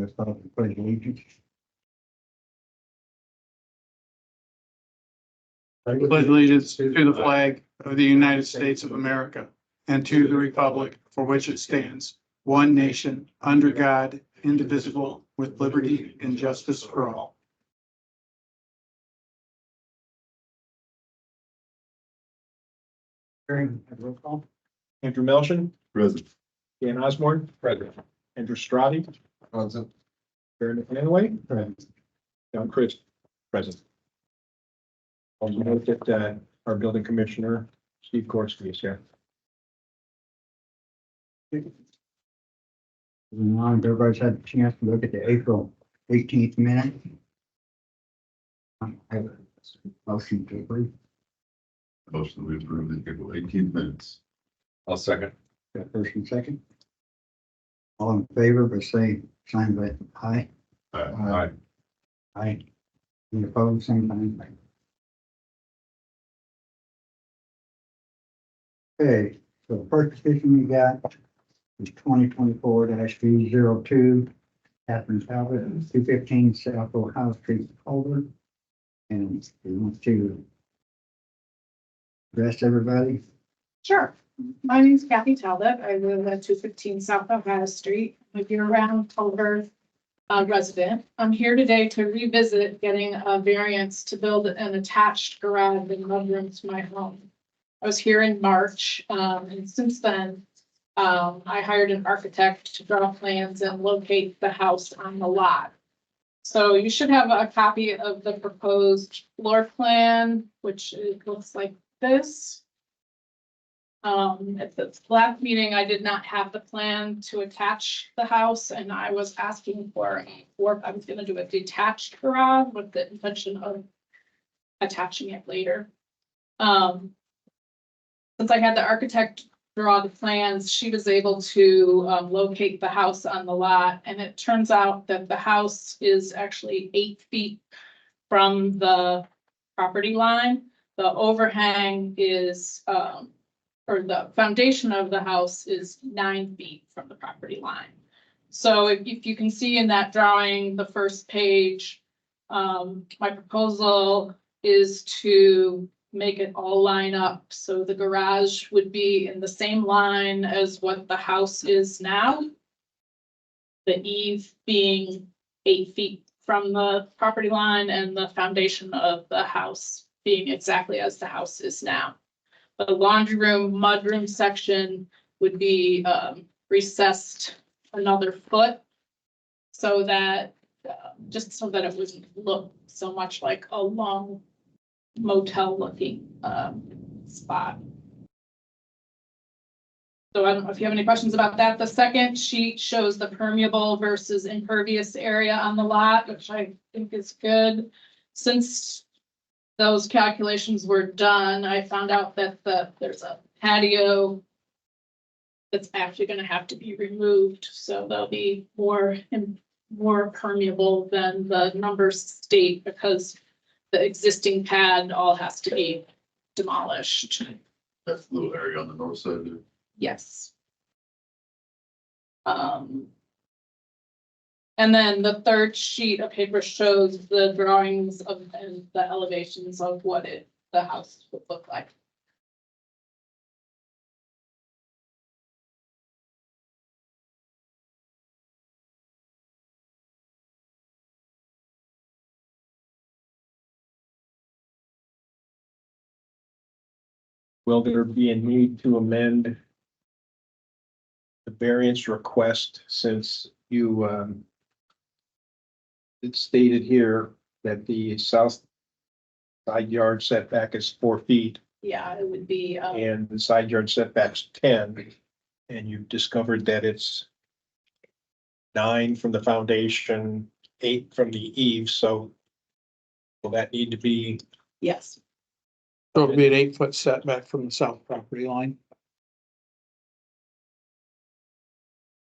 Let's start the pledge of allegiance. Pledge allegiance to the flag of the United States of America and to the republic for which it stands, one nation, under God, indivisible, with liberty and justice for all. Hearing, roll call. Andrew Melton, Present. Dan Osborne, Present. Andrew Strati, Present. Barry McManaway, Present. John Chris, present. Also note that our building commissioner, Steve Korski, is here. Now, everybody's had a chance to look at the April 18th minute. I have a motion to approve. Motion to approve the April 18th minutes. I'll second. Got first and second. All in favor, by saying, sign by aye. Aye. Aye. Any opposed, same sign. Okay, so the first petition we got is 2024-302, Catherine Talbot, 215 South Ohio Street, Culver. And we want to address everybody. Sure. My name is Kathy Talbot. I live at 215 South Ohio Street. I'm a year-round Culver resident. I'm here today to revisit getting a variance to build an attached garage and mudroom to my home. I was here in March, and since then, I hired an architect to draw plans and locate the house on the lot. So you should have a copy of the proposed floor plan, which it looks like this. At the last meeting, I did not have the plan to attach the house, and I was asking for I was gonna do a detached garage with the intention of attaching it later. Since I had the architect draw the plans, she was able to locate the house on the lot, and it turns out that the house is actually 8 feet from the property line. The overhang is, or the foundation of the house is 9 feet from the property line. So if you can see in that drawing, the first page, my proposal is to make it all line up. So the garage would be in the same line as what the house is now. The eave being 8 feet from the property line and the foundation of the house being exactly as the house is now. The laundry room, mudroom section would be recessed another foot so that just so that it wouldn't look so much like a long motel looking spot. So I don't know if you have any questions about that. The second sheet shows the permeable versus impervious area on the lot, which I think is good. Since those calculations were done, I found out that there's a patio that's actually going to have to be removed. So they'll be more permeable than the numbers state, because the existing pad all has to be demolished. That's the little area on the north side there. Yes. And then the third sheet of paper shows the drawings of and the elevations of what the house would look like. Will there be a need to amend the variance request, since you it's stated here that the south side yard setback is 4 feet Yeah, it would be, and the side yard setback's 10, and you've discovered that it's 9 from the foundation, 8 from the eave, so will that need to be? yes, So it'll be an 8-foot setback from the south property line.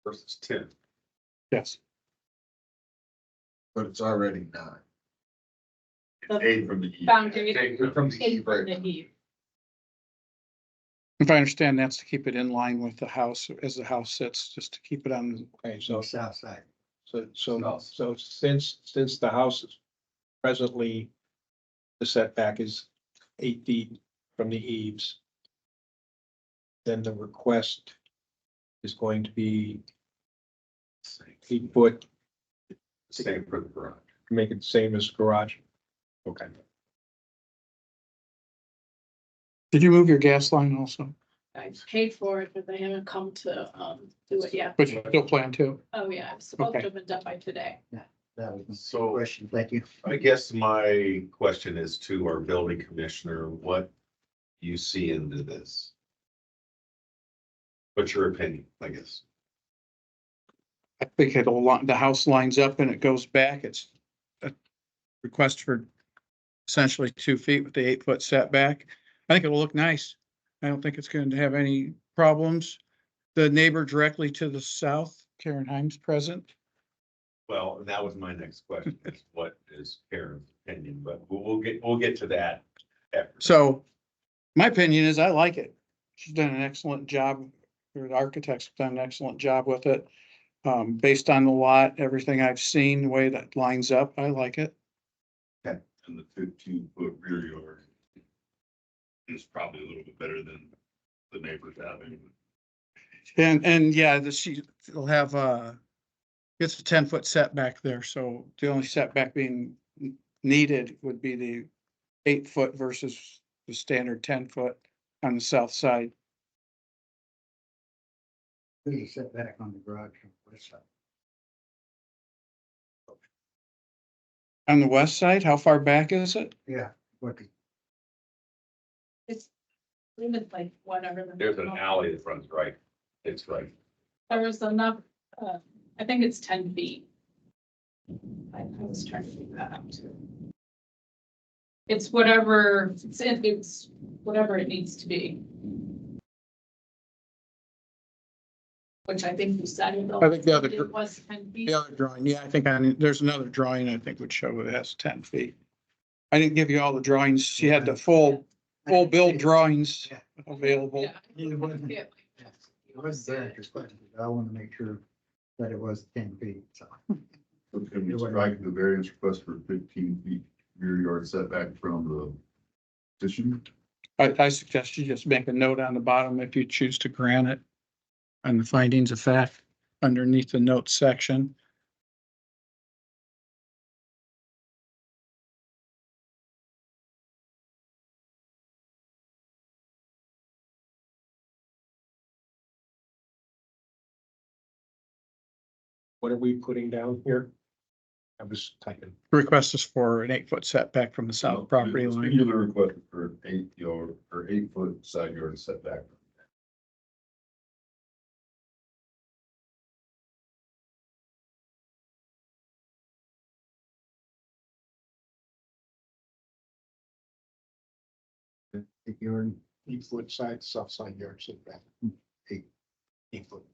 Versus 10, Yes. but it's already 9. The 8 from the east. foundation- 8 from the in east, right? the eve. If I understand, that's to keep it in line with the house as the house sits, just to keep it on. Okay, So so south side. So since the house is presently, the setback is 8 feet from the eaves, then the request is going to be 8 foot, Same for the garage. to make it the same as garage. Okay. Did you move your gas line also? I paid for it, but they haven't come to, do it yet. But you still plan to? Oh, yeah, I'm supposed Okay. to have been done by today. That was my So- question. Thank you. I guess my question is to our building commissioner, what you see into this? What's your opinion, I guess? I think it'll, the house lines up and it goes back. It's a request for essentially 2 feet with the 8-foot setback. I think it'll look nice. I don't think it's going to have any problems. The neighbor directly to the south, Karen Himes, present. Well, that was my next question, is what is Karen's opinion, but we'll get to that after. So my opinion is I like it. She's done an excellent job, or the architect's done an excellent job with it. Based on the lot, everything I've seen, the way that lines up, I like it. And the 15-foot rear yard is probably a little bit better than the neighbors having. And yeah, it'll have, it's a 10-foot setback there, so the only setback being needed would be the 8-foot versus the standard 10-foot on the south side. There's a setback on the garage on the west side. On the west side, how far back is it? Yeah, what the It's even like whatever. the- There's an alley that runs right, it's right. There was enough, I think it's 10 feet. I was trying to figure that out too. It's whatever, it's whatever it needs to be. Which I think you said. I think the other- It was 10 feet. The other drawing, yeah, I think there's another drawing I think would show it has 10 feet. I didn't give you all the drawings. She had the full build drawings Yeah. available. Yeah. It wasn't Yeah. it wasn't very expensive. I want to make sure that it was 10 feet, so. So can we strike the variance request for 15 feet rear yard setback from the petition? I suggest you just make a note on the bottom if you choose to grant it. On the findings of fact, underneath the notes section. What are we putting down here? I was typing. Request is for an 8-foot setback from the south property The line. Singular request for an 8-yard or 8-foot side yard setback. If you're 8-foot side, south side yard setback. 8. 8 foot.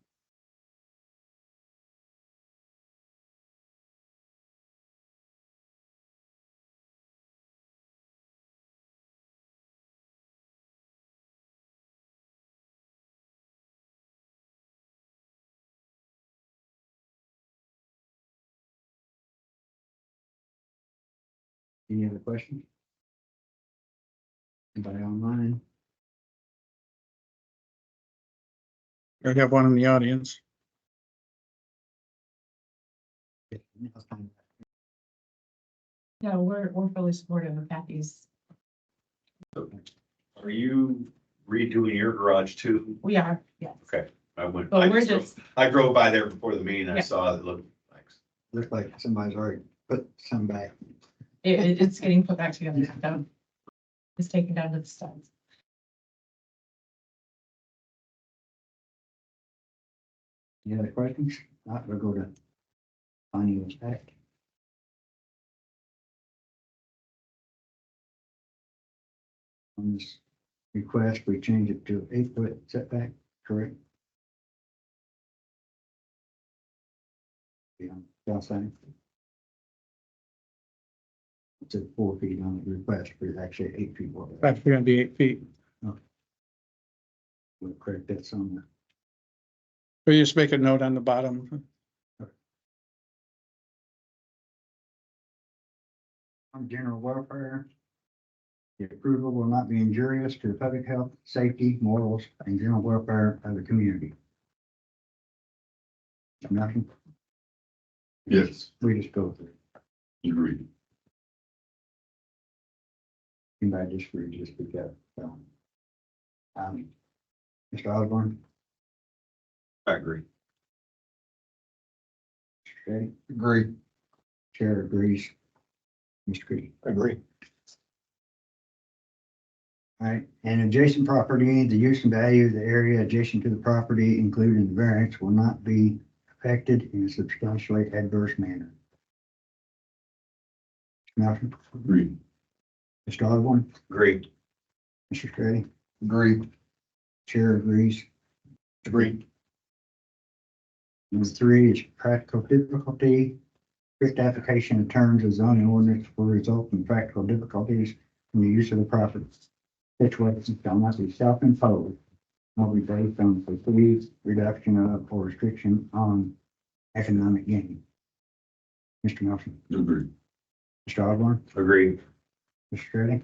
Any other questions? Anybody online? I have one in the audience. No, we're fully supportive of Kathy's. Are you redoing your garage too? We are, yes. Okay, I went, But I we're just drove by there before the meeting, I Yeah. saw it looked like. Looks like somebody's already put some back. It's getting put back together. So it's taken down to the studs. Any other questions? Not, we'll go to finding of fact. On this request, we change it to 8-foot setback, correct? Yeah, south side. It's at 4 feet on the request, but it's actually 8 feet. We'll That's gonna be 8 feet. correct that somewhere. Or you just make a note on the bottom. on general welfare. The approval will not be injurious to the public health, safety, morals, and general welfare of the community. Nothing. Yes. We just go through. Agree. Anybody disagree, just speak up. So, Mr. Osborne, I agree. okay, agree. Chair agrees. Mr. Creedy. Agree. All right, and adjacent property, the use and value of the area adjacent to the property, including the variance, will not be affected in a substantially adverse manner. Malcolm, Agree. Mr. Osborne, Agree. Mr. Strady. Agree. Chair agrees. Agree. Number 3 is practical difficulty. Strict application of terms of zoning ordinance will result in practical difficulties in the use of the property. Situations shall not be self-imposed, nor be based on perceived reduction of or restriction on economic gain. Mr. Nelson, Agree. Mr. Osborne, Agree. Mr. Strady.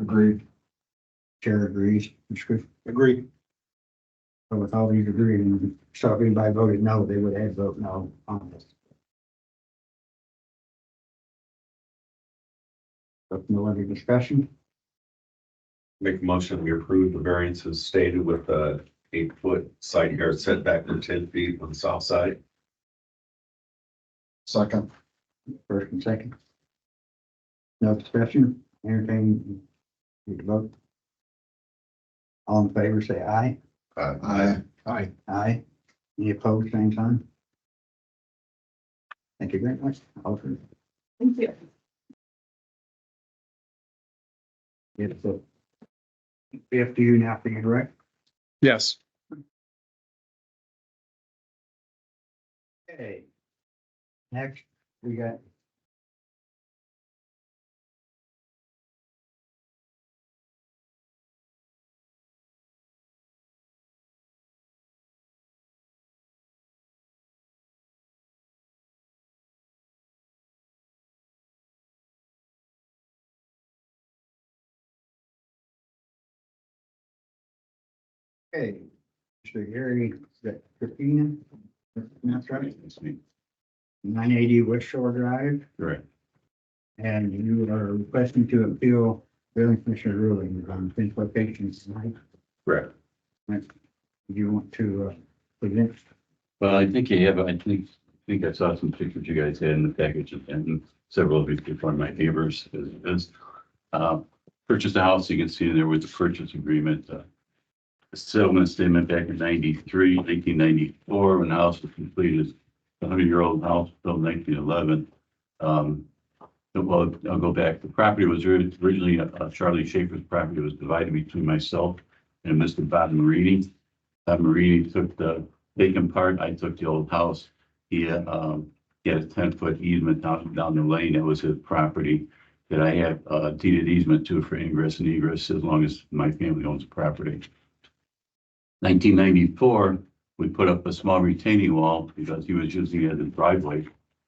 Agreed. Chair agrees. Mr. Chris. Agree. So with all these agreed, so if anybody voted no, they would have voted no on this. So no other discussion? Make a motion, we approve the variance as stated with a 8-foot side yard setback from 10 feet on the south side. Second. First and second. No discussion, entertain, need to vote. All in favor, say aye. Aye. Aye. Aye. Any opposed, same sign? Thank you very much. Alfred. Thank you. It's up to you now for you, correct? Yes. Okay. Next, we got. Okay, Mr. Gary, Christina, that's right, 980 West Shore Drive, Correct. and you are requesting to appeal building commissioner ruling on fence locations tonight. Correct. Do you want to present? Well, I think you have, I think I saw some pictures you guys had in the package and several of you from my neighbors purchased a house. You can see there was a purchase agreement, a settlement statement back in 1994, when the house was completed. A 100-year-old house built in 1911. Well, I'll go back. The property was originally Charlie Schaefer's property. It was divided between myself and Mr. Bob Marini. Bob Marini took the vacant part. I took the old house. He had a 10-foot easement down the lane. That was his property that I have deeded easement to for ingress and egress as long as my family owns the property. 1994, we put up a small retaining wall because he was using it as a driveway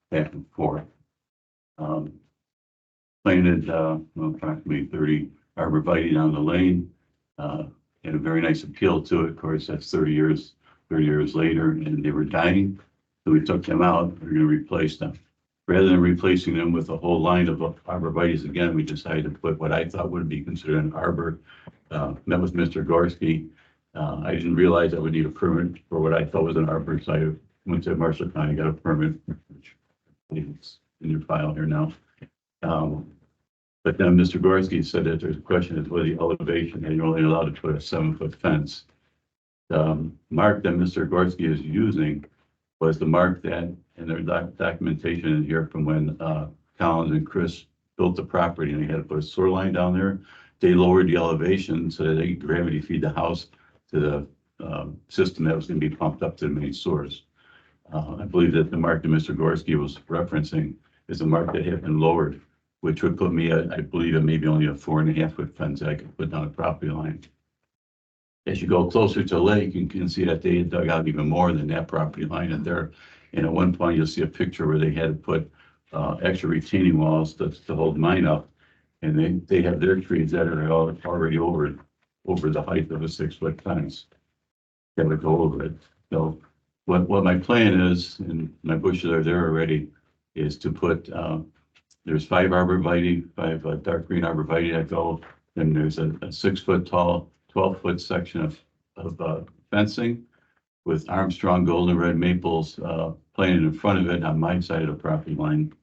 back and forth. Planted approximately 30 arborvitae down the lane. Had a very nice appeal to it. Of course, that's 30 years later, and they were dying. So we took them out. We're going to replace them. Rather than replacing them with a whole line of arborvitae again, we decided to put what I thought would be considered an arbor. Met with Mr. Gorski. I didn't realize I would need a permit for what I thought was an arbor, so I went to Marshall County, got a permit, which I believe it's in your file here now. But then Mr. Gorski said that there's a question as to whether the elevation, and you're only allowed to put a 7-foot fence. The mark that Mr. Gorski is using was the mark that, and there's documentation in here from when Collins and Chris built the property and they had to put a sewer line down there. They lowered the elevation so that they could gravity feed the house to the system that was going to be pumped up to the main source. I believe that the mark that Mr. Gorski was referencing is a mark that had been lowered, which would put me, I believe, at maybe only a 4.5-foot fence that I could put down a property line. As you go closer to the lake, you can see that they dug out even more than that property line in there. And at one point, you'll see a picture where they had to put extra retaining walls to hold mine up. And they have their trees that are already over the height of a 6-foot fence. That would go over it. So what my plan is, and my bushes are there already, is to put, there's 5 arborvitae, 5 dark green arborvitae that go, then there's a 6-foot tall, 12-foot section of fencing with Armstrong golden red maples planted in front of it on my side of the property line.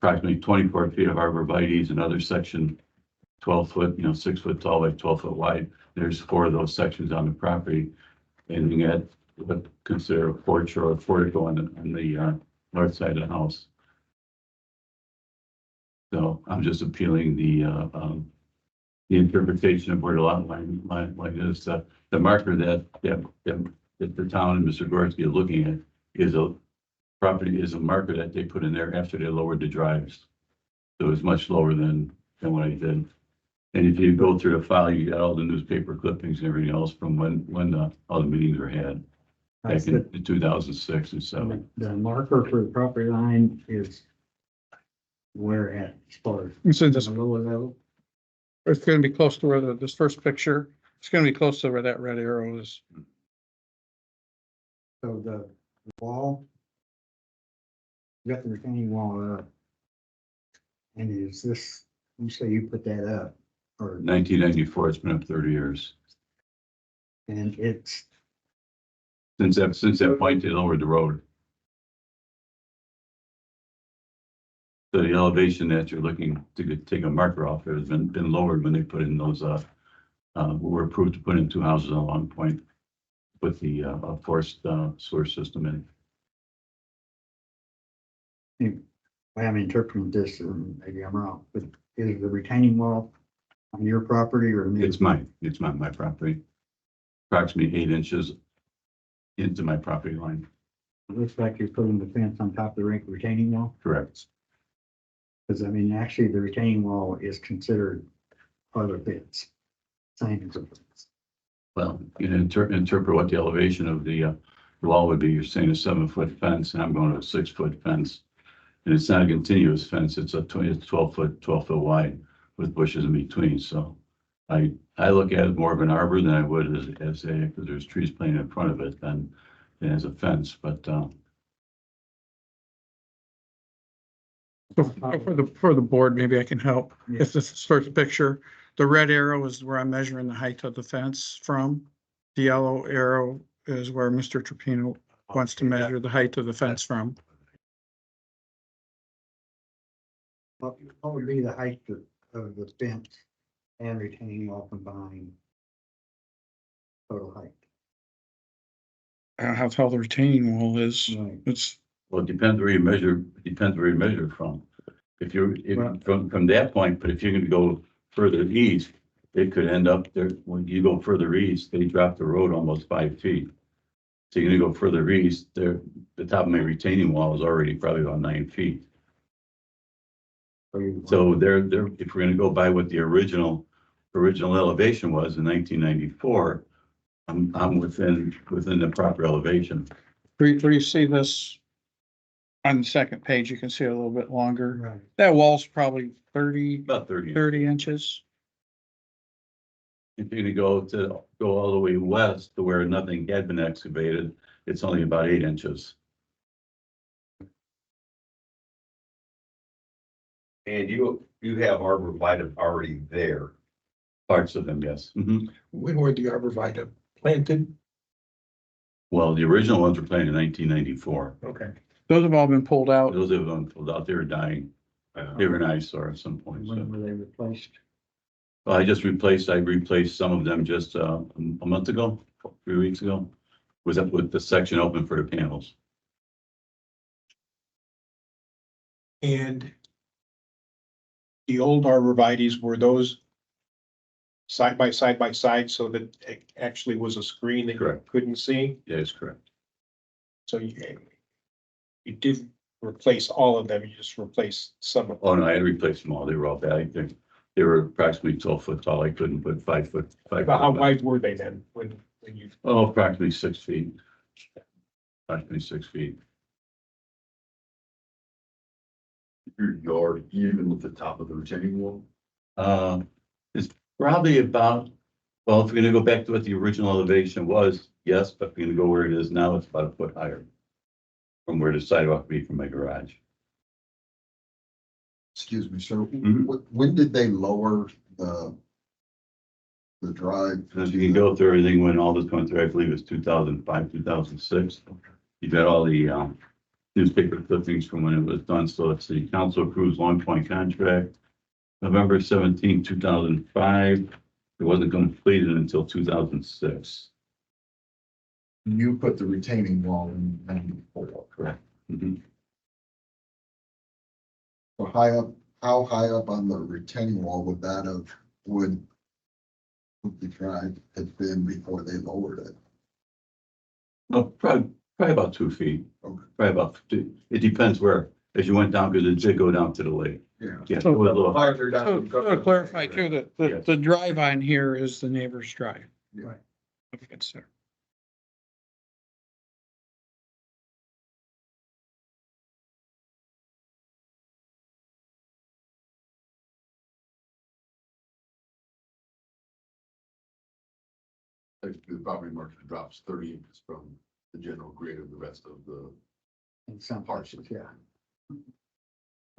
Approximately 24 feet of arborvitae's, another section, 12 foot, 6 foot tall by 12 foot wide. There's 4 of those sections on the property. And you get what consider a porch or a portico on the north side of the house. So I'm just appealing the interpretation of where the lot line is. The marker that the town and Mr. Gorski are looking at is a marker that they put in there after they lowered the drives. So it was much lower than what I did. And if you go through the file, you got all the newspaper clippings and everything else from when all the meetings were had back in 2006 and 7. The marker for the property line is where at, as far as And so this, the lower level? it's gonna be close to where this first picture, it's gonna be close to where that red arrow is. So the wall, you got the retaining wall up. And is this, you say you put that up, or, 1994, it's been up 30 years. and it's, Since that point, they lowered the road. So the elevation that you're looking to take a marker off has been lowered when they put in those, we were approved to put in 2 houses on Long Point with the forced sewer system in. I'm interpreting this, or maybe I'm wrong, but is the retaining wall on your property or? It's my property. Approximately 8 inches into my property line. It looks like you're putting the fence on top of the retaining wall, Correct. because I mean, actually, the retaining wall is considered part of the fence. Same as a fence. Well, you can interpret what the elevation of the wall would be. You're saying a 7-foot fence, and I'm going to a 6-foot fence. And it's not a continuous fence. It's 12 foot wide with bushes in between. So I look at it more of an arbor than I would as a, because there's trees planted in front of it than as a fence. But So for the board, maybe I can help. Yeah. If this is first picture, the red arrow is where I'm measuring the height of the fence from. The yellow arrow is where Mr. Trapino wants to measure the height of the fence from. What would be the height of the fence and retaining wall combined? Total height. I don't know how tall the retaining wall is. Right. It's, well, it depends where you measure. It depends where you measure from. If from that point, but if you're going to go further east, it could end up there. When you go further east, they drop the road almost 5 feet. So you're going to go further east. There, the top of my retaining wall is already probably about 9 feet. So if we're gonna go by what the original elevation was in 1994, I'm within the proper elevation. where you see this on the second page, you can see it a little bit longer. Right. That wall's probably 30 About 30. inches. If you're gonna go all the way west to where nothing had been excavated, it's only about 8 inches. And you have arborvitae already there. Parts of them, yes. When were the arborvitae planted? Well, the original ones were planted in 1994. Okay. Those have all been pulled out. Those have been pulled out. They were dying. They were an eyesore at some point. So. When were they replaced? Well, I replaced some of them just a month ago, 3 weeks ago. Was up with the section open for the panels. And the old arborvitae's, were those side by side so that it actually was a screen that you Correct. couldn't see? That is correct. So you didn't replace all of them, you just replaced some of them. Oh, no, I had replaced them all. They were all bad. They were approximately 12 foot tall. I couldn't put 5 foot. About how wide were they then when you? Oh, approximately 6 feet. Approximately 6 feet. your yard even with the top of the retaining wall? It's probably about, well, if we're gonna go back to what the original elevation was, yes, but if we're gonna go where it is now, it's about a foot higher from where the sidewalk would be from my garage. Excuse me, sir. Mhm. When did they lower the drive? So if you can go through everything when all this went through, I believe it's 2005, 2006. You've got all the newspaper clippings from when it was done. So it's the council approves Long Point contract, November 17, 2005. It wasn't completed until 2006. You put the retaining wall in 94, correct? Mhm. So how high up on the retaining wall would the drive have been before they lowered it? Well, probably about 2 feet. Okay. Probably about, it depends where, as you went down, because it did go down to the lake. Yeah. Yeah, it was a little- Farther down. So to clarify too, that Yes. the drive on here is the neighbor's drive. Yeah. If it's there. Basically, the property market drops 30 inches from the general grade of the rest of the In some parts, yeah.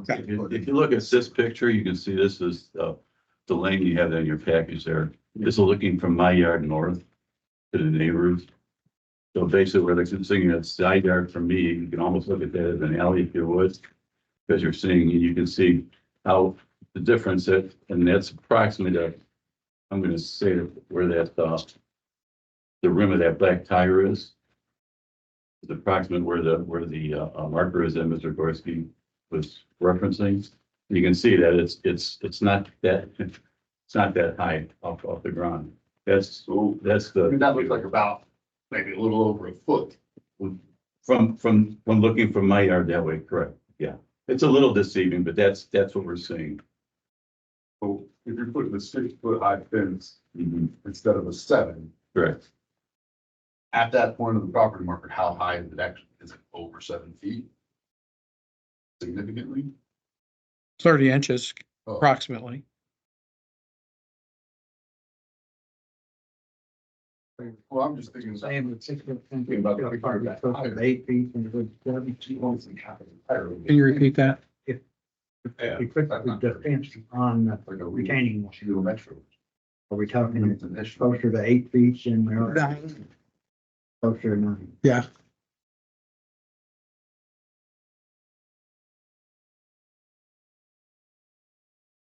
If you look at this picture, you can see this is the lane you have in your package there. This is looking from my yard north to the neighbors. So basically where they're seeing that side yard from me, you can almost look at that as an alley if you would. Because you're seeing, you can see how the difference is, and that's approximately the, I'm gonna say where that, the rim of that black tire is. It's approximately where the marker is that Mr. Gorski was referencing. You can see that it's not that high off the ground. That's I mean, that looks like about maybe a little over a foot. from looking from my yard that way, correct? Yeah, it's a little deceiving, but that's what we're seeing. So if you're putting a 6-foot high fence Mhm. instead of a 7, Correct. at that point of the property market, how high is it actually? Is it over 7 feet? Significantly? 30 inches Oh. approximately. Well, I'm just thinking. Same with 6 foot fence. Thinking about the It's probably picture close to 8 feet and it would 7 feet. Can you repeat that? Yeah. You put the fence on the retaining wall. Little metro. Are we talking closer to 8 feet than we are? Closer to 9. Yeah.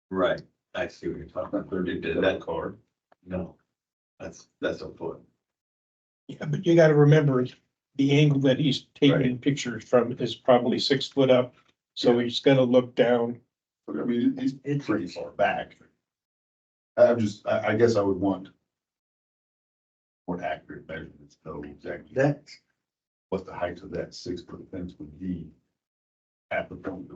Right, I see what you're talking about. Did that car? No, that's a foot. Yeah, but you gotta remember, the angle that he's taking pictures from is probably 6 foot up. So he's gonna look down. But I mean, he's It's- pretty far back. I guess I would want more accurate measurements, though, exactly That's, what the height of that 6-foot fence would be at the point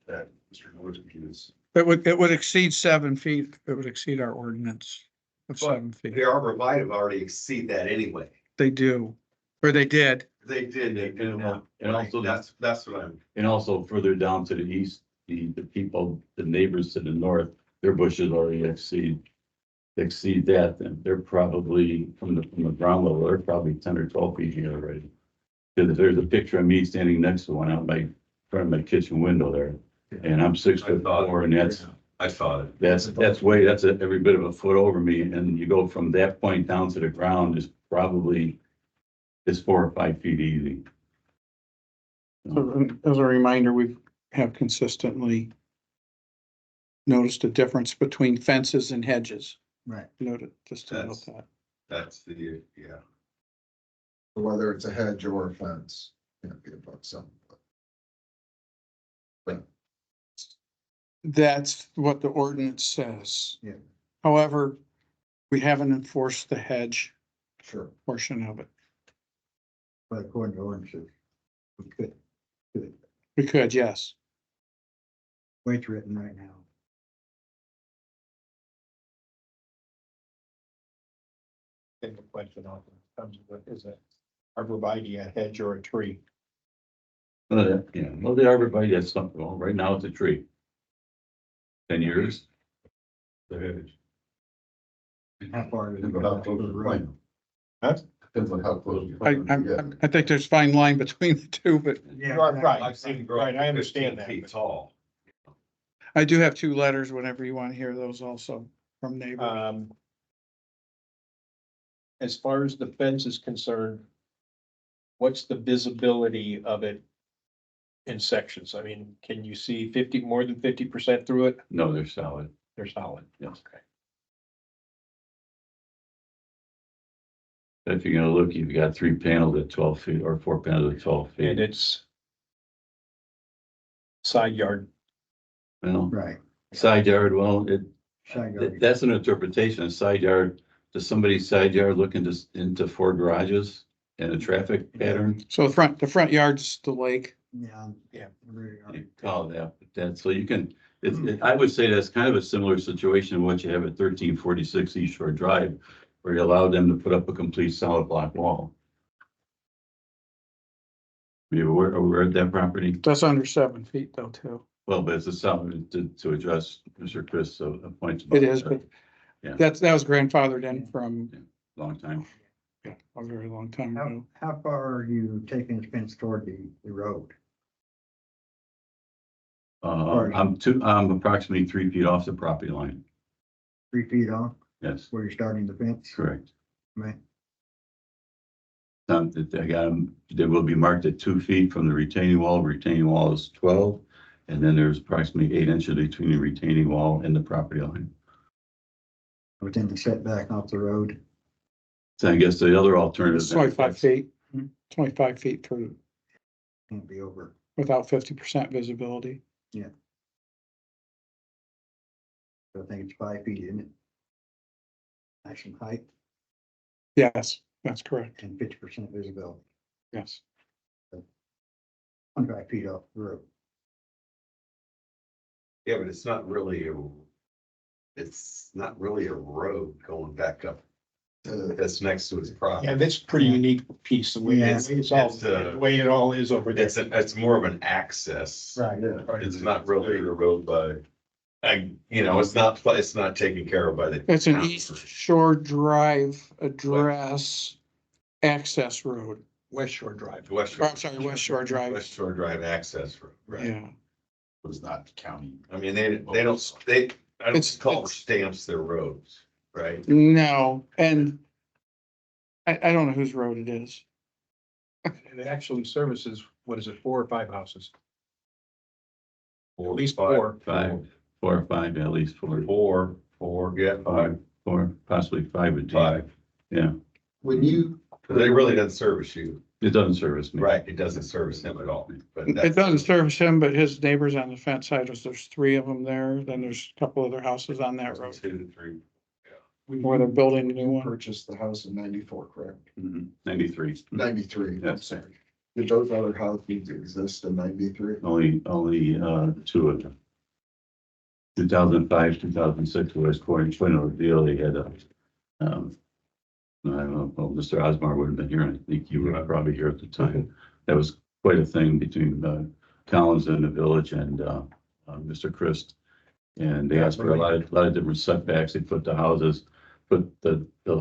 that Mr. Norsky is. It would exceed 7 feet. It would exceed our ordinance of 7 feet. The arborvitae already exceed that anyway. They do, or they did. They did, And also that's what I'm. And also further down to the east, the people, the neighbors to the north, their bushes already exceed that, and they're probably from the ground level, they're probably 10 or 12 feet here already. Because there's a picture of me standing next to one out my front of my kitchen window there, and I'm 6'4", and I saw it. that's every bit of a foot over me, and you go from that point down to the ground is probably 4 or 5 feet easy. So, as a reminder, we have consistently noticed a difference between fences and hedges. right. Noted, just to note that. That's the, yeah. Whether it's a hedge or a fence, can't be above 7 foot. That's what the ordinance says. Yeah. However, we haven't enforced the hedge Sure. portion of it. But according to ordinances, we could. We could, yes. Way it's written right now. And the question often comes with, is it arborvitae, a hedge or a tree? Well, the arborvitae, that's something, well, right now it's a tree. 10 years. How far is it? Depends on how close to the you road? plant. Huh? Depends on how close you. I, plant them. I think there's fine line between the two, but Yeah, Right, I've seen them grow right, I up to understand 15 that. feet tall. I do have two letters whenever you want to hear those also from neighbors. As far as the fence is concerned, what's the visibility of it in sections? I mean, can you see more than 50% through it? No, they're solid. They're solid. Yes. Okay. If you're gonna look, you've got 3 panels at 12 feet or 4 panels at 12 And feet. it's side yard. Well, Right. side yard, well, Side yard. that's an interpretation. A side yard, does somebody's side yard look into 4 garages and a traffic pattern? So the front yard's the lake. Yeah. Yeah. Really are. You call it that, but so you can, I would say that's kind of a similar situation to what you have at 1346 East Shore Drive, where you allow them to put up a complete solid block wall. You aware of that property? That's under 7 feet though, too. Well, but it's a solid to address Mr. Chris' point. about It is, that. but Yeah. that was grandfathered in from Long time. a very long time ago. How far are you taking the fence toward the road? I'm approximately 3 feet off the property line. 3 feet off Yes, where you're starting the fence? correct. Right. I got them, they will be marked at 2 feet from the retaining wall. Retaining wall is 12. And then there's approximately 8 inches between the retaining wall and the property line. Within the setback off the road? So I guess the other alternative. It's 25 feet, 25 feet for, Can't be over. without 50% visibility. I think it's 5 feet, isn't it? Maximum height Yes, that's correct. and 50% visibility. Yes. 25 feet off the road. Yeah, but it's not really a road going back up. That's next to his property. Yeah, that's a pretty unique piece, the way Yeah. the way it all is over there. It's more of an access. Right. It's not really a road it's not taken care of by the. It's an East Shore Drive address access road. West Shore Drive. West Oh, I'm sorry, West Shore Drive. West Shore Drive access road, right? Yeah. Was not county. I mean, I don't call stamps their roads, right? No, and I don't know whose road it is. And it actually services, what is it, 4 or 5 houses? At least Five. 4. 4 or 5, at least 4. Four, yeah, five. 4, possibly 5 would be. Five. Yeah, When you, But it really doesn't service you, it doesn't service me. right? It doesn't service him at all, but It doesn't service him, but his neighbors on the fence side, there's 3 of them there. Then there's a couple other houses on that road 2 to 3. where they're building a new one. purchased the house in 94, correct? 93. 93, I'm Yes. sorry. Did those other houses exist in 93? Only 2 of them. 2005, 2006 was quite an ordeal. They had I don't know, well, Mr. Osmar would have been here. I think you were probably here at the time. That was quite a thing between Collins and the village and Mr. Christ. And they asked for a lot of different setbacks. They put the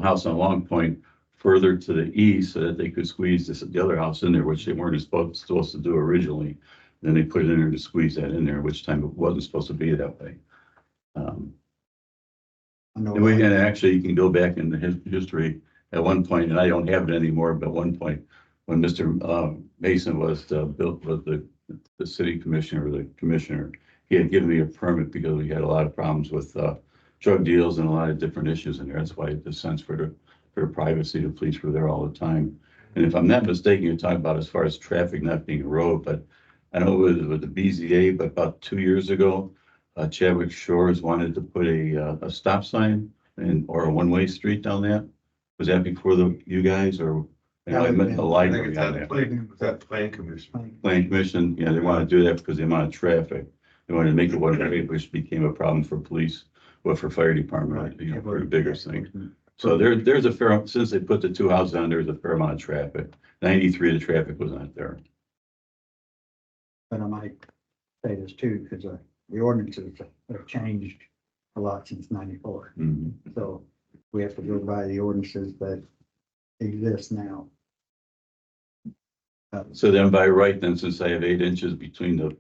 house on Long Point further to the east so that they could squeeze the other house in there, which they weren't supposed to do originally. Then they put it in there to squeeze that in there, which time it wasn't supposed to be that way. I know. And actually, you can go back in the history at one point, and I don't have it anymore, but at one point, when Mr. Mason was built with the city commissioner or the commissioner, he had given me a permit because we had a lot of problems with drug deals and a lot of different issues in there. That's why the sense for privacy, the police were there all the time. And if I'm not mistaken, you're talking about as far as traffic not being a road, but I know it was with the BZA, but about 2 years ago, Chadwick Shores wanted to put a stop sign or a one-way street down that. Was that before you guys or? I meant the I think library it's on that that. that plan commission. Planning commission, yeah, they want to do that because the amount of traffic. They wanted to make it one way, which became a problem for police, but for fire department, for the bigger thing. So there's a fair, since they put the 2 houses on, there's a fair amount of traffic. 93, the traffic was not there. But I might say this too, because the ordinances have changed a lot since 94. Mhm. So we have to go by the ordinances that exist now. So then by right, then since I have 8 inches between the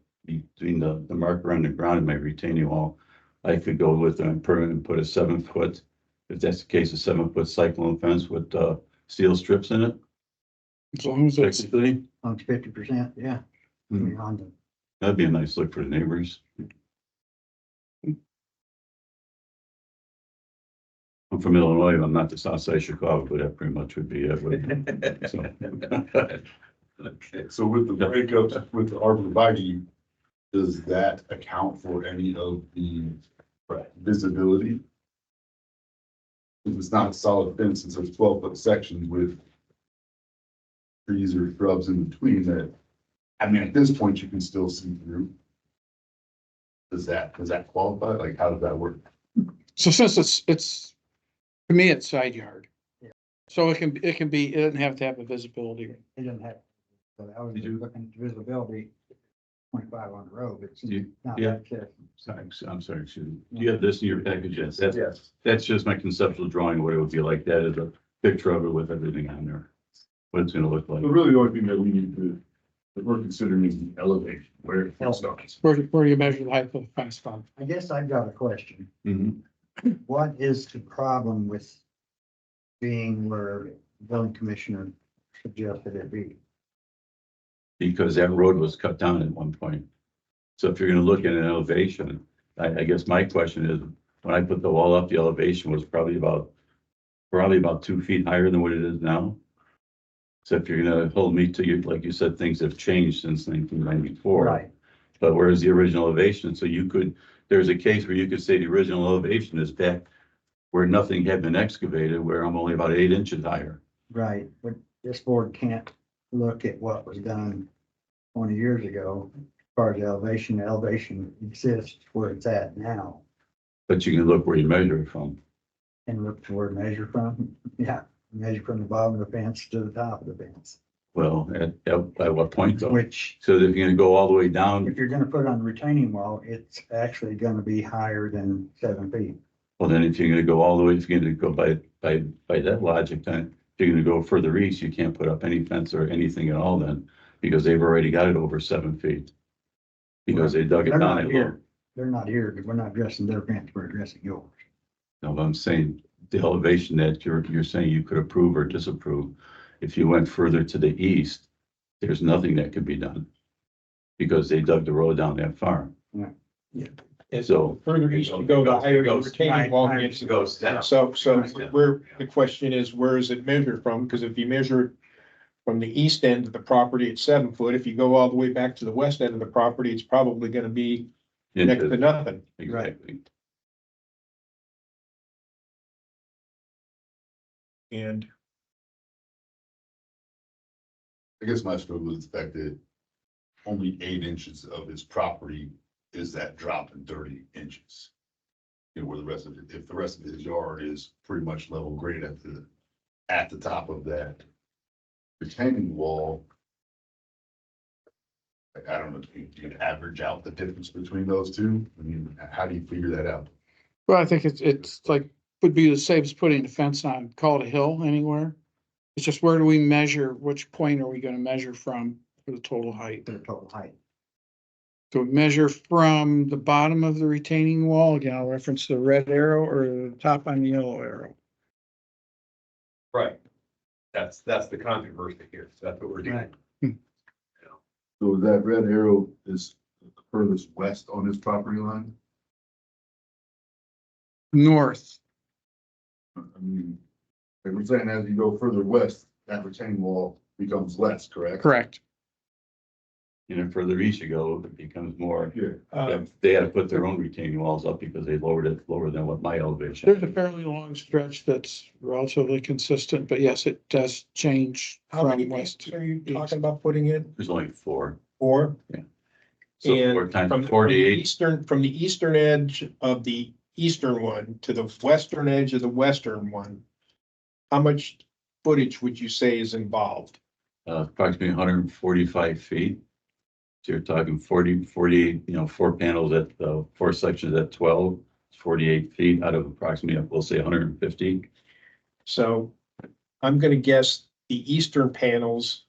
marker on the ground and my retaining wall, I could go with a permit and put a 7 foot, if that's the case, a 7 foot cyclone fence with steel strips in it. As long as it's, Technically, On 50%, yeah. I mean, on the, that'd be a nice look for the neighbors. I'm from Illinois, I'm not the south side of Chicago, but that pretty much would be it. So- Okay, so with the breakups with the arborvitae, does that account for any of the visibility? If it's not a solid fence, it's a 12-foot sections with trees or shrubs in between that, I mean, at this point, you can still see through. Does that qualify? Like, how does that work? so since it's, to me, it's side yard. Yeah. So it doesn't have to have a visibility. it doesn't have, but I was looking at visibility 25 on the road, it's not Yeah. access. Sorry, I'm sorry, excuse me. Do you have this in your package? Yes, that's just my conceptual drawing, of what it would be like. That is a picture of it with everything on there. What it's gonna look like. But really, the only thing that we need to, that we're considering is the elevation, where it starts. Where do you measure the height of the fence from? I guess I've got a question. Mhm. What is the problem with being where the building commissioner suggested it be? Because that road was cut down at one point. So if you're gonna look at an elevation, I guess my question is, when I put the wall up, the elevation was probably about 2 feet higher than what it is now. So if you're gonna hold me to you, like you said, things have changed since 1994. Right, But where's the original elevation? So there's a case where you could say the original elevation is back where nothing had been excavated, where I'm only about 8 inches higher. right, but this board can't look at what was done 20 years ago. As far as the elevation exists where it's at now, But you can look where you measure it from. and look to where to measure from. Yeah, measure from the bottom of the fence to the top of the fence, Well, at what point though? which So if you're gonna go all the way down, if you're gonna put it on the retaining wall, it's actually gonna be higher than 7 feet. well, then if you're gonna go all the way, if you're gonna go by that logic, then if you're gonna go further east, you can't put up any fence or anything at all then, because they've already got it over 7 feet. Because they dug it They're down. not that here. low. They're not here, because we're not addressing their fence, we're addressing yours. No, but I'm saying the elevation that you're saying you could approve or disapprove, if you went further to the east, there's nothing that could be done. Because they dug the road down that far. And So- further east you go, the higher your retaining wall gets. Goes down. So where, the question is, where is it measured from? Because if you measure it from the east end of the property, it's 7 foot. If you go all the way back to the west end of the property, it's probably gonna be next to nothing. Exactly. And I guess my struggle is the fact that only 8 inches of his property is that drop in 30 inches. You know, where the rest of it, if the rest of his yard is pretty much level grade at the top of that retaining wall. I don't know, do you average out the difference between those two? I mean, how do you figure that out? Well, I think it's like, would be the same as putting a fence on, call it a hill anywhere. It's just where do we measure, which point are we gonna measure from for the total height? Their total height. So we measure from the bottom of the retaining wall, again, I'll reference the red arrow or the top on the yellow arrow. Right. That's the controversy here. So that's what we're doing. Right. So that red arrow is furthest west on his property line? North, I mean, like we're saying, as you go further west, that retaining wall becomes less, correct? correct. And then further east you go, it becomes more, Yeah. they had to put their own retaining walls up because they lowered it lower than what my elevation. There's a fairly long stretch that's relatively consistent, but yes, it does change how many from west. inches are you talking about putting in? There's only 4. 4? So And 4 times from the 48. from the eastern edge of the eastern one to the western edge of the western one, how much footage would you say is involved? Approximately 145 feet. So you're talking 40, 48, 4 panels at, 4 sections at 12, 48 feet out of approximately, we'll say 150. So I'm gonna guess the eastern panels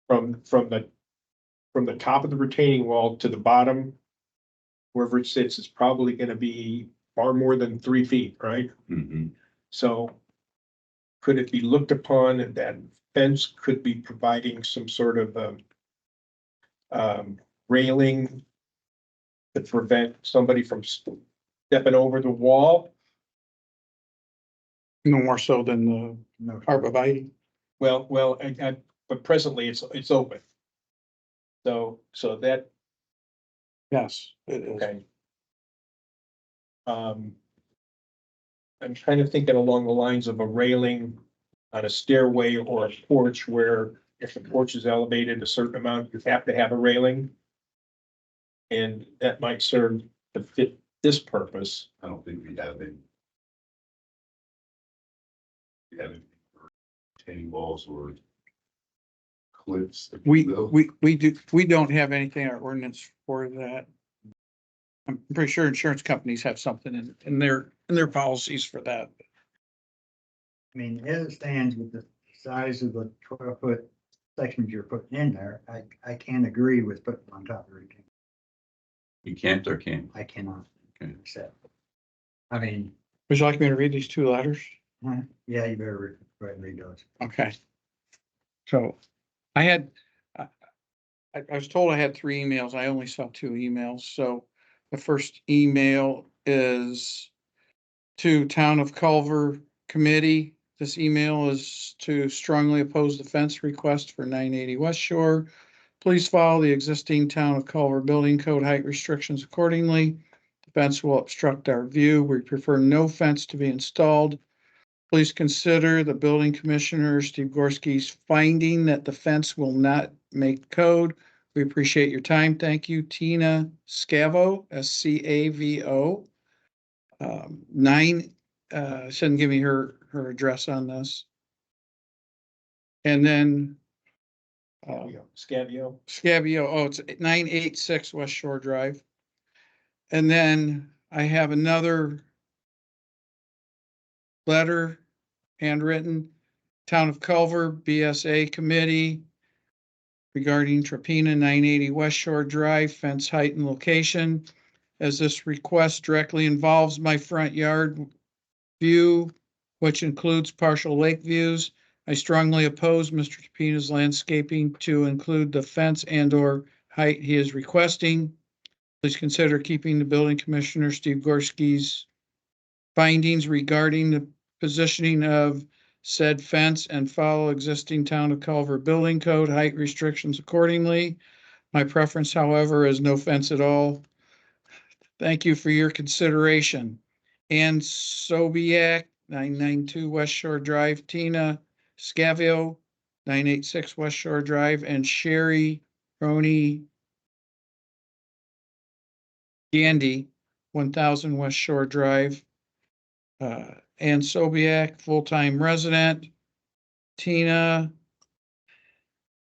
from the top of the retaining wall to the bottom, wherever it sits, is probably gonna be far more than 3 feet, right? Mhm. So could it be looked upon that fence could be providing some sort of railing to prevent somebody from stepping over the wall? No more so than the No, arborvitae. Well, but presently it's open. So that, Yes, it is. okay. I'm kind of thinking along the lines of a railing on a stairway or a porch where if the porch is elevated a certain amount, you have to have a railing. And that might serve to fit this purpose. I don't think we have any. We have any retaining walls or cliffs. if you will. We don't have anything in our ordinance for that. I'm pretty sure insurance companies have something in their policies for that. I mean, as it stands with the size of the 12-foot sections you're putting in there, I can't agree with putting on top of everything. You can't or can't? I cannot Okay. accept. I mean, Would you like me to read these 2 letters? yeah, you better read those. Okay. So I had, I was told I had 3 emails. I only saw 2 emails. So the first email is to Town of Culver Committee. This email is to strongly oppose the fence request for 980 West Shore. Please follow the existing Town of Culver building code height restrictions accordingly. The fence will obstruct our view. We prefer no fence to be installed. Please consider the building commissioner, Steve Gorski's finding that the fence will not make code. We appreciate your time. Thank you, Tina Scavo, Scavo. 9, shouldn't give me her address on this. And then Scabio. Scabio, oh, it's 986 West Shore Drive. And then I have another letter, handwritten, Town of Culver, BZA Committee regarding Tropina 980 West Shore Drive, fence height and location. As this request directly involves my front yard view, which includes partial lake views, I strongly oppose Mr. Tropina's landscaping to include the fence and/or height he is requesting. Please consider keeping the building commissioner, Steve Gorski's findings regarding the positioning of said fence and follow existing Town of Culver building code height restrictions accordingly. My preference, however, is no fence at all. Thank you for your consideration. Ann Sobiak, 992 West Shore Drive, Tina Scavio, 986 West Shore Drive, and Sherry Roney Gandy, 1000 West Shore Drive. Ann Sobiak, full-time resident. Tina,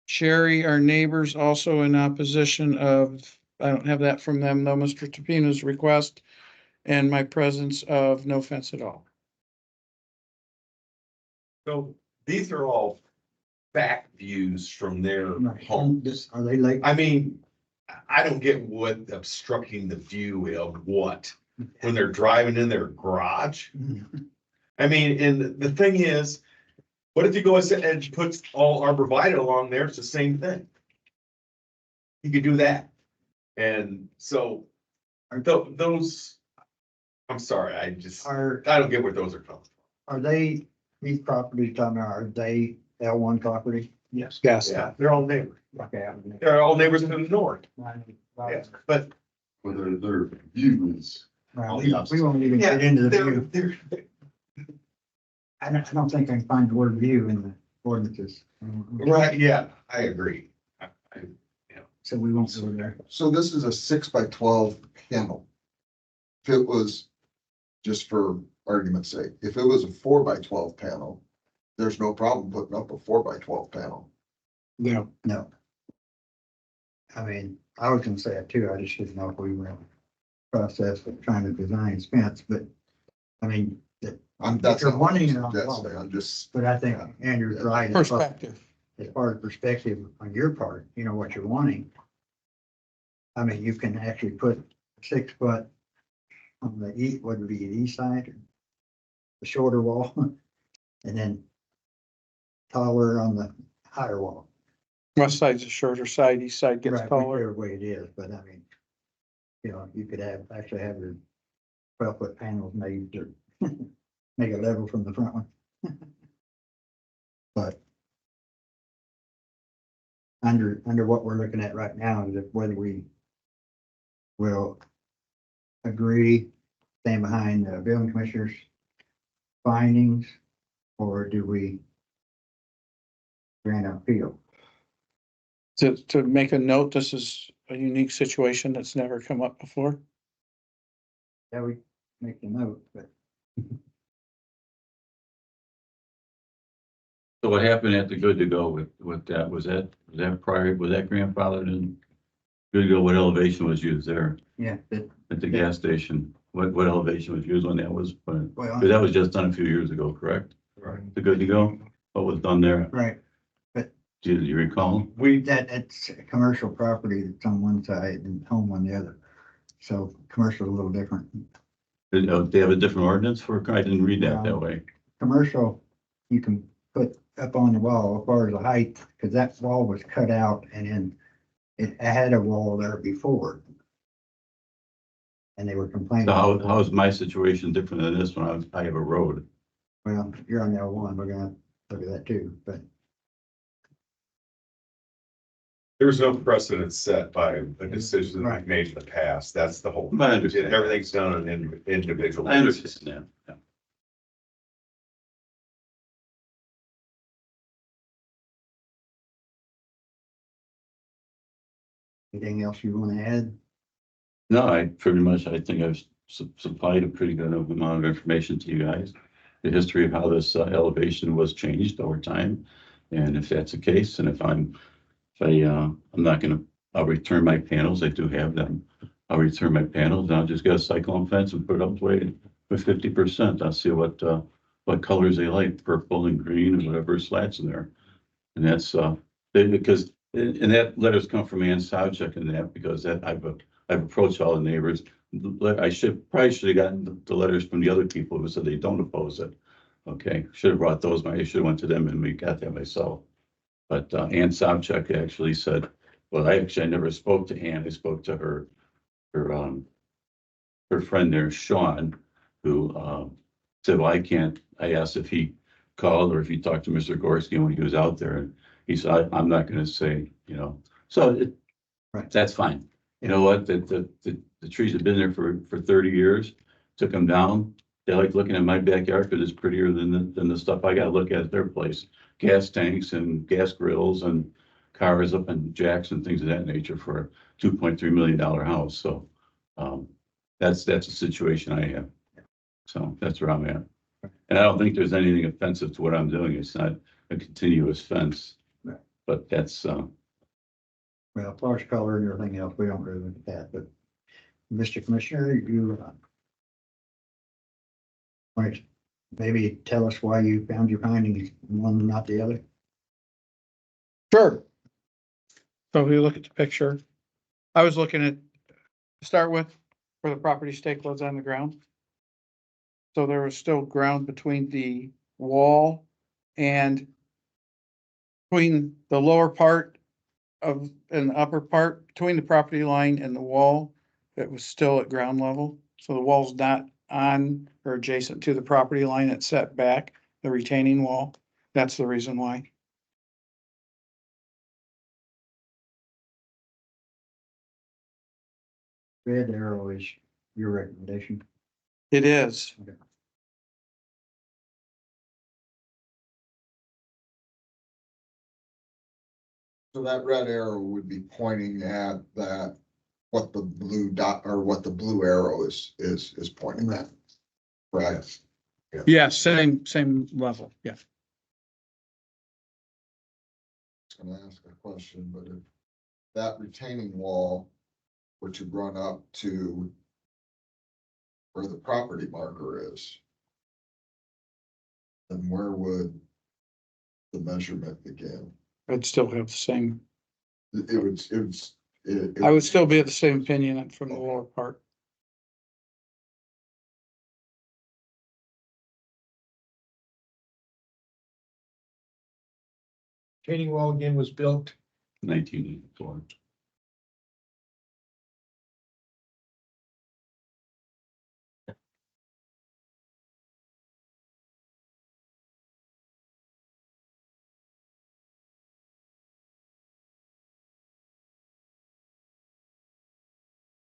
Sherry, our neighbors, also in opposition of, I don't have that from them though, Mr. Topina's request, and my presence of no fence at all. So these are all back views from their home. Are they like? I mean, I don't get what obstructing the view of what, when they're driving in their garage. I mean, and the thing is, what if you go and puts all arborvitae along there? It's the same thing. You could do that. And so those, I'm sorry, I don't get where those are coming from. Are they, these properties down there, are they L1 property? Yes. Yes. Yeah, they're all neighbors. Okay. I mean, They're all neighbors to the north. Yeah, but Whether their view is. well, we won't even get into the view. they're, I don't think I can find the word view in the ordinances. right, yeah, I agree. So we won't go there. So this is a 6x12 panel. If it was, just for argument's sake, if it was a 4x12 panel, there's no problem putting up a 4x12 panel. No. No. I mean, I was gonna say it too, I just didn't know if we were in the process of trying to design fence, but, I mean, That's you're not wanting what it I'm on the wall. suggesting, I'm just, But I think Andrew's right. As far- Perspective. As far as perspective on your part, you know, what you're wanting. I mean, you can actually put 6 foot on the east, what would be the east side, or the shorter wall, and then taller on the higher wall. West side's the shorter side, east side gets Right, taller. whichever way it is, but I mean, you know, you could actually have your 12-foot panels made to make it level from the front one. But under what we're looking at right now is whether we will agree, stand behind the building commissioner's findings, or do we grant an appeal? To make a note, this is a unique situation that's never come up before. Yeah, we make the note, but So what happened at the Good to Go with that, was that prior, was that grandfathered in? Good to Go, what elevation was used there yeah, at the gas station? What elevation was used when that was, but well, that was just done a few years ago, correct? Right. The Good to Go, what was done there? right, Do you recall? it's a commercial property that's on one side and home on the other. So commercial is a little different. They have a different ordinance for, I didn't read that that way. Commercial, you can put up on the wall as far as the height, because that wall was cut out and then it had a wall there before. And they were complaining. So how is my situation different than this one? I have a road. Well, you're on the L1, we're gonna look at that too, but There's no precedent set by a decision that Right. we've made in the past. That's the whole. I understand. Everything's done on an individual. I basis. understand that. Yeah. anything else you wanna add? No, I pretty much, I think I've supplied a pretty good amount of information to you guys. The history of how this elevation was changed over time. And if that's the case, and I'm not gonna, I'll return my panels, I do have them. I'll return my panels, and I'll just get a cyclone fence and put it up with 50%. I'll see what colors they like, purple and green and whatever slats in there. And that's, because, and that letters come from Ann Sowchuk and that, because that I've approached all the neighbors. I probably should have gotten the letters from the other people who said they don't oppose it. Okay, should have brought those, I should have went to them and we got that myself. But Ann Sowchuk actually said, well, I never spoke to Ann, I spoke to her friend there, Sean, who said, well, I asked if he called or if he talked to Mr. Gorski when he was out there, and he said, I'm not gonna say, so Right. that's fine. You know what, the trees have been there for 30 years, took them down. They like looking at my backyard because it's prettier than the stuff I gotta look at their place. Gas tanks and gas grills and cars up in jacks and things of that nature for a $2.3 million house, so that's a situation I have. So that's where I'm at. And I don't think there's anything offensive to what I'm doing. It's not a continuous fence. Right. But that's, Well, as far as color and everything else, we don't really look at that, but Mr. Commissioner, you want to maybe tell us why you found your findings, one and not the other? Sure. So if you look at the picture, I was looking at, to start with, where the property stake was on the ground. So there was still ground between the wall and between the lower part and the upper part, between the property line and the wall, it was still at ground level. So the wall's not on or adjacent to the property line, it's set back, the retaining wall. That's the reason why. Red arrow is your recommendation. It is. so that red arrow would be pointing at that, what the blue dot, or what the blue arrow is pointing at. Right, Yeah, same level, yeah. I was gonna ask a question, but if that retaining wall, which would run up to where the property marker is, then where would the measurement begin? I'd still have the same, It would. I would still be of the same opinion from the lower part. Retaining wall again was built 1984.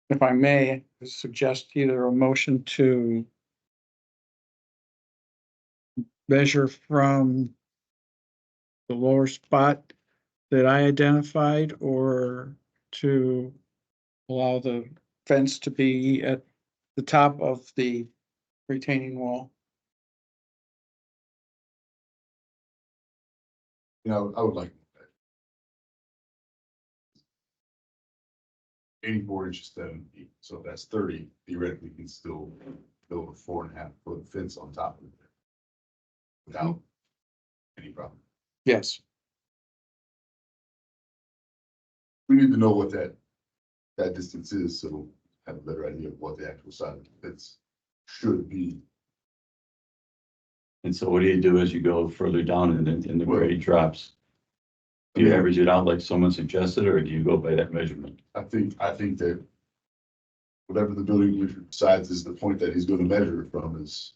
If I may suggest either a motion to measure from the lower spot that I identified, or to allow the fence to be at the top of the retaining wall. You know, I would like. 84 inches 7 feet, so if that's 30, theoretically, you can still build a 4.5 foot fence on top of it. Without any problem. Yes. We need to know what that distance is, so we'll have a better idea of what the actual size of the fence should be. And so what do you do as you go further down and the Well- grade drops? Do you average it out like someone suggested, or do you go by that measurement? I think that whatever the building commissioner decides is the point that he's gonna measure it from is,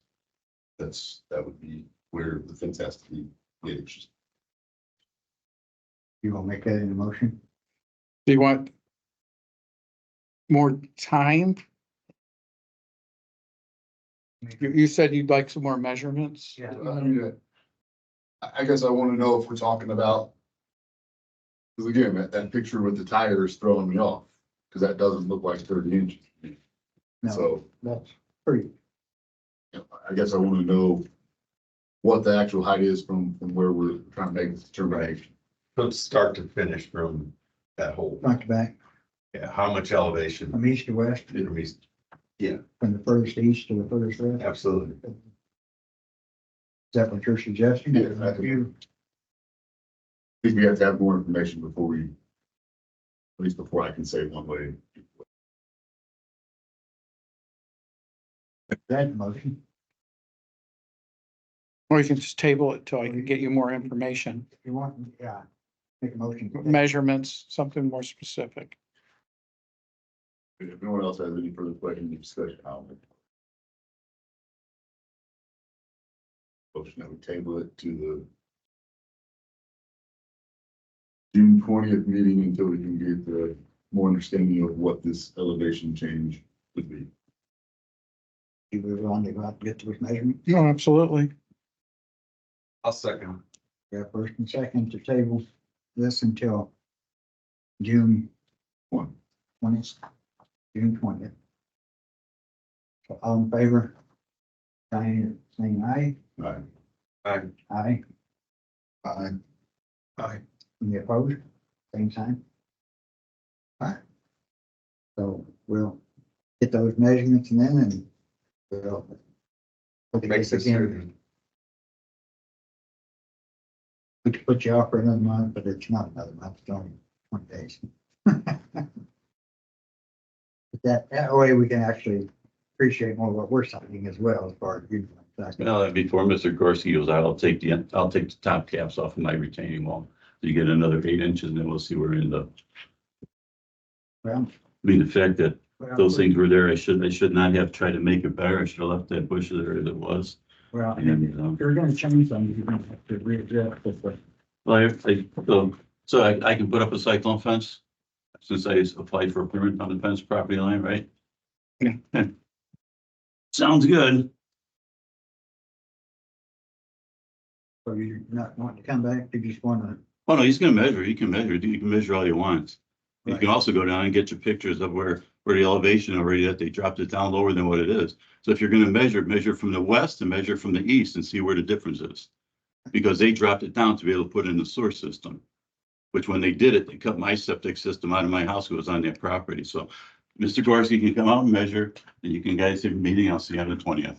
that would be where the fence has to be 8 inches. You want to make that in a motion? Do you want more time? You said you'd like some more measurements? Yeah. I mean, I guess I wanna know if we're talking about. Cause again, that picture with the tires throwing me off, cause that doesn't look like 30 inches. No, So, that's pretty, I guess I wanna know what the actual height is from where we're trying to make this determination. From start to finish from that whole, front to back, yeah, how much elevation from east to west, from east? from the furthest east to the furthest west. Absolutely. Is that what you're suggesting? Yeah, I think- I think we have to have more information before we, at least before I can say one way. That motion, Or you can just table it till I can get you more information, if you want, yeah, make a motion. measurements, something more specific. If no one else has any further questions or discussion, I'll make. Motion that we table it to the June 20th meeting until we can get the more understanding of what this elevation change would be. You were on to go out and get those measurements. No, absolutely. I'll second. Yeah, first and second to table this until June 20th. June 20th. So all in favor? Diane saying aye. Right. Aye. Aye. Any opposed? Same sign. Alright. So we'll get those measurements and then we'll. Makes sense. We could put you off for another month, but it's not another month, it's only 20 days. But that way we can actually appreciate more what we're signing as well as far as you. Well, before Mr. Gorski goes out, I'll take the top caps off of my retaining wall. So you get another 8 inches and then we'll see where we end up. Well, I mean, the fact that those things were there, I should not have tried to make it better. I should have left that bush there as it was. Well, And, if you're gonna change something, you're gonna have to readjust it, but well, so I can put up a cyclone fence since I applied for a permit on the fence property line, right? Yeah. Sounds good. so you're not wanting to come back, you just wanna. Oh, no, he's gonna measure. He can measure. You can measure all you want. You can Right. also go down and get your pictures of where the elevation already that they dropped it down lower than what it is. So if you're gonna measure from the west and measure from the east and see where the difference is. Because they dropped it down to be able to put in the source system. which when they did it, they cut my septic system out of my house. It was on their property. So Mr. Gorski can come out and measure, and you can guys have a meeting. I'll see you on the 20th.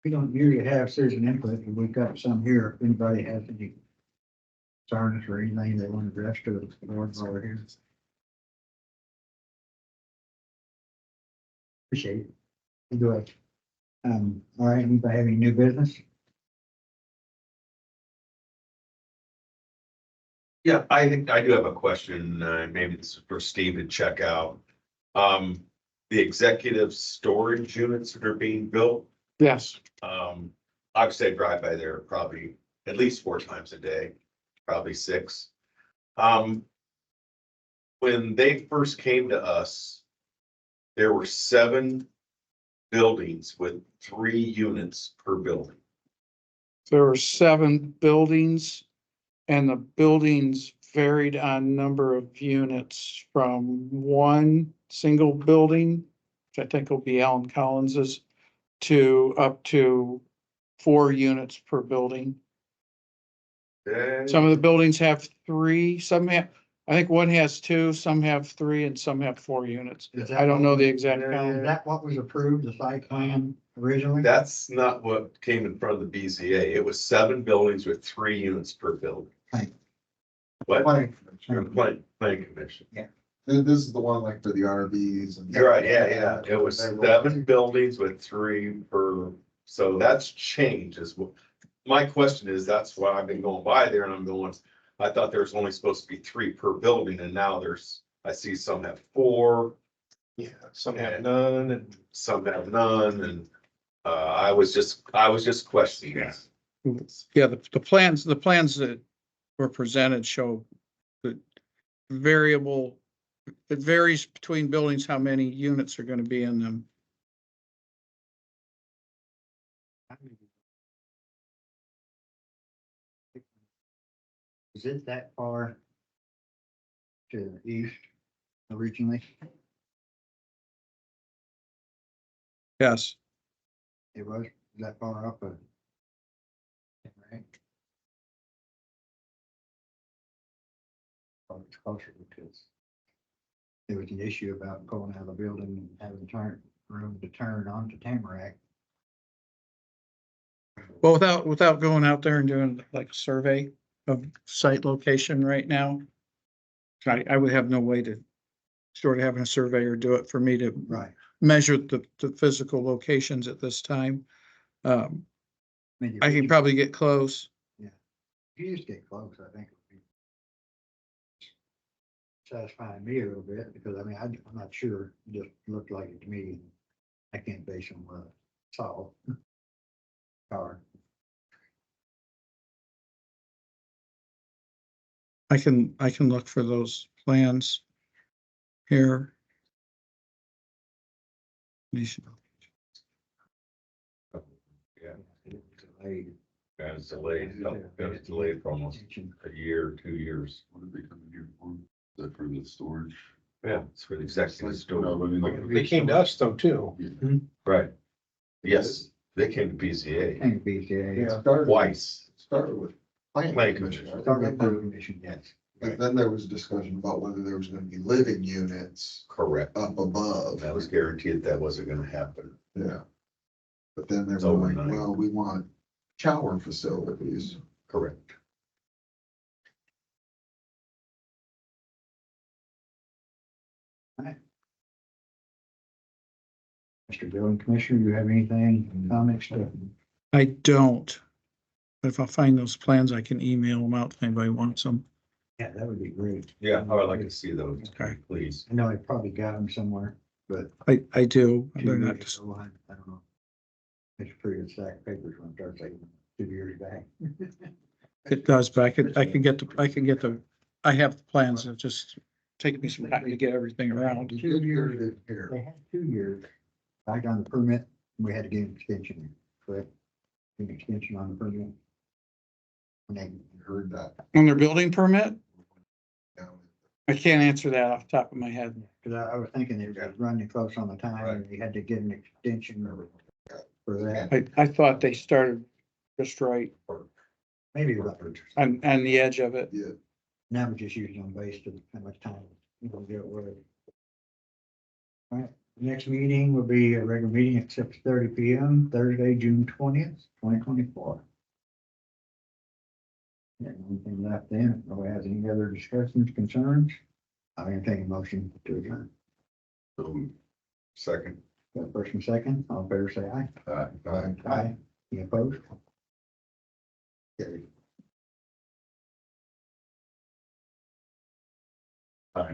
We don't usually have citizen input, but we've got some here. If anybody has any concerns or anything they want to address to the board over here. Appreciate it. Go ahead. All right, anybody have any new business? Yeah, I think I do have a question, maybe this is for Steve to check out. The executive storage units that are being built, Yes. obviously I drive by there probably at least 4 times a day, probably 6. When they first came to us, there were 7 buildings with 3 units per building. There were 7 buildings and the buildings varied on number of units from one single building, which I think will be Alan Collins's, to up to 4 units per building. Some of the buildings have 3, some have, I think one has 2, some have 3, and some have 4 units. Is that I don't know the what- exact Is count. that what was approved, the site plan originally? That's not what came in front of the BZA. It was 7 buildings with 3 units per building. Right. What? Planning Planning commission. This is the one like for the RVs and. You're right, yeah. It was 7 buildings with 3 per, so that's changed as well. My question is, that's why I've been going by there and I'm going, I thought there was only supposed to be 3 per building and now I see some have 4, Yeah, some have none and some have none and, I was just questioning this. Yeah, the plans that were presented show that it varies between buildings, how many units are gonna be in them. Is it that far to the east originally? Yes, It was that far up. Right. Probably closer because there was an issue about pulling out of the building and having room to turn onto Tamarack. well, without going out there and doing like a survey of site location right now, I would have no way to, short of having a surveyor do it for me to Right. measure the physical locations at this time. I mean, I can probably get close. if you just get close, I think it would be satisfying me a little bit because I mean, I'm not sure. It just looked like it to me. I can't base on what I saw. Car. I can look for those plans here. Yeah, Delayed. and it's delayed for almost a year, 2 years. What did they come in here for? Is that for the storage? Yeah, it's for the executive store. No, I mean, like- they came to us though too. Right. Yes, they came to BZA Think BZA. It started- twice. Started with planning Planning commission. commission. Started with the commission, yes. But then there was discussion about whether there was gonna be living units Correct. up above. That was guaranteed that wasn't gonna happen. Yeah. But then they It's were like, overnight. well, we want shower facilities. Correct. Mr. Building Commissioner, you have anything, comments to? I don't. But if I find those plans, I can email them out if anybody wants them. Yeah, that would be great. Yeah, I would like to see those, Okay. please. I know I probably got them somewhere, but. I do. 2 They're years not just, ago, I don't know. It's a pretty good stack of papers when it starts like 2 years back. it does, but I can get the, I have the plans. It just take me some time to get everything around. 2 years, they had 2 years. I got the permit, and we had to get an extension, correct? An extension on the permit. And they Heard that. On their building permit? I can't answer that off the top of my head. Cause I was thinking they were running close on the time and they had to get an extension for that. I thought they started just right Maybe Rutgers. on the edge of it. Yeah, And that was just used on based on how much time you know, get with it. All right, next meeting will be a regular meeting at 6:30 PM, Thursday, June 20th, 2024. Anything left then? Nobody has any other discussions, concerns? I'll entertain a motion to adjourn. Second. Got first and second, all in favor say aye. Aye. Aye. Any opposed? Carried. Aye.